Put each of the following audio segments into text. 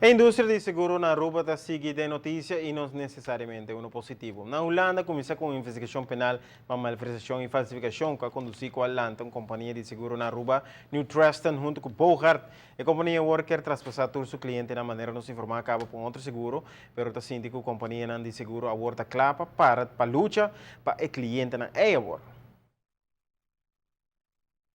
A indústria de seguro na Aruba está seguindo a notícia e não necessariamente um positivo. Na Holanda, começa com investigação penal para malversação e falsificação que conduziu com a Atlanta, uma companhia de seguro na Aruba, New Truston, junto com Bogart. A companhia Worker traspassar todo seu cliente na maneira de nos informar acaba com outro seguro, mas está síndico a companhia de seguro a Worta clapa para a luta para o cliente na Eivor.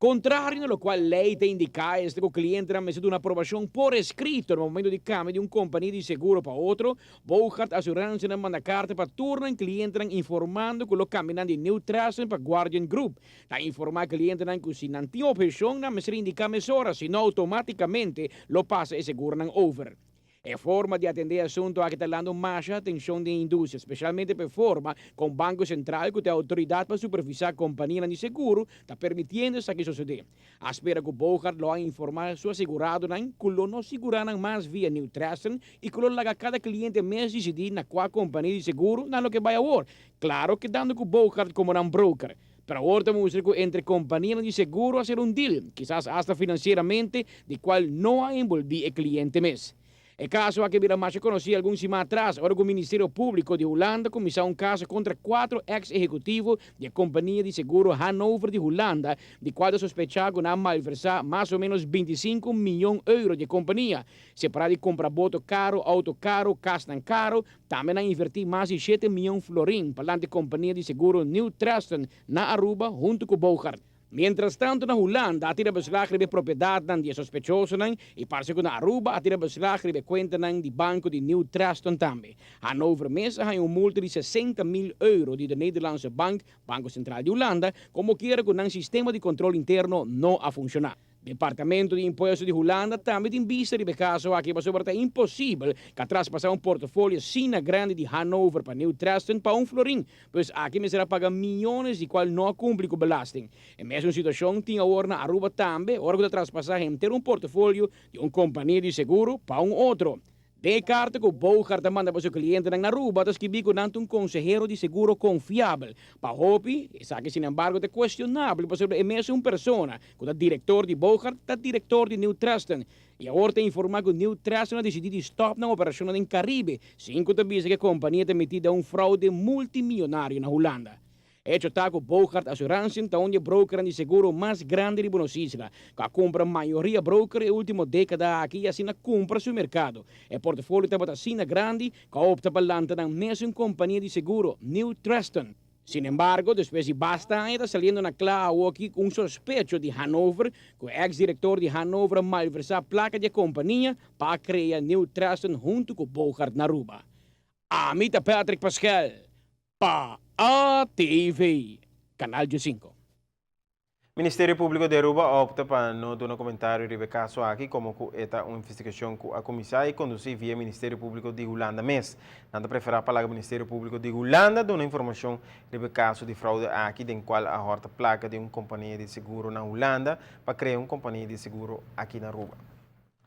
Contrario a qual lei te indica que o cliente ha messo una approvazione por escrito no momento di cambio di un compagnia di seguro para outro, Bogart Assurance não manda carta para turno em cliente informando que o caminho de New Trust para Guardian Group. Da informar cliente que se não tem opção, não me indica mesora, senão automaticamente lo passa e seguro não over. É forma de atender assunto que está dando mais atenção da indústria, especialmente por forma com o Banco Central que tem autoridade para supervisar a companhia de seguro, está permitindo isso que suceder. Espera que o Bogart lo informar seu segurado que lo não seguraram mais via New Trust e que lo laga cada cliente mês decidir na qual companhia de seguro na lo que vai a war. Claro que dando que o Bogart como um broker. Pero ahora música entre compañías de seguro hacer un deal, quizás hasta financieramente, de cual no ha envolvido el cliente mes. El caso a que vira mais conocido alguns semanas atrás, ahora o Ministério Público de Holanda começou um caso contra 4 ex-ejecutivos da companhia de seguro Hanover de Holanda, de qual sospechavam de malversar mais ou menos 25 milhões de euros de companhia. Separado de comprar boto caro, auto caro, casa caro, também a invertir mais de 7 milhões de florins para a companhia de seguro New Truston na Aruba, junto com Bogart. Mientras tanto, na Holanda, atira beslag de propriedade de sospechoso e parece que na Aruba atira beslag de conta de banco de New Truston também. Hanover mesa tem multa de 60 mil euros de Nederlandse Banco Central de Holanda, como quiera que um sistema de controle interno não a funcionar. Departamento de Imposto de Holanda também tem vista de caso aqui para sobre impossível que traspassar portfólio sina grande de Hanover para New Truston para florim, pois aqui me será pagar milhões de qual não cumpre com belasting. E mesma situação tinha agora na Aruba também, hora que traspassar ter portfólio de companhia de seguro para outro. De carta que o Bogart manda para seu cliente na Aruba, tas que bico um consejero de seguro confiável. Para Hopi, essa que, sin embargo, é questionável, para ser mesmo persona, que o diretor de Bogart, é diretor de New Truston. E agora tem informado que o New Truston decidiu stop na operação em Caribe, sem que a companhia tem metido fraude multimilionário na Holanda. Hecho está com Bogart Assurance, onde broker de seguro mais grande de Buenos Aires, que compra a maioria broker na última década aqui assim compra seu mercado. O portfólio está assim grande que opta para lançar na mesma companhia de seguro, New Truston. Sin embargo, depois de bastante, está saliendo na clara aqui um sospecho de Hanover, que o ex-diretor de Hanover malversou a placa de companhia para criar New Truston junto com Bogart na Aruba. Amita Patrick Pascal, para ATV, Canal 5. Ministério Público de Aruba opta para não dar um comentário sobre o caso aqui, como que esta uma investigação que a comissão e conduzir via Ministério Público de Holanda mesmo. Nada preferir para o Ministério Público de Holanda dar uma informação sobre o caso de fraude aqui, em qual a horta placa de uma companhia de seguro na Holanda para criar uma companhia de seguro aqui na Aruba.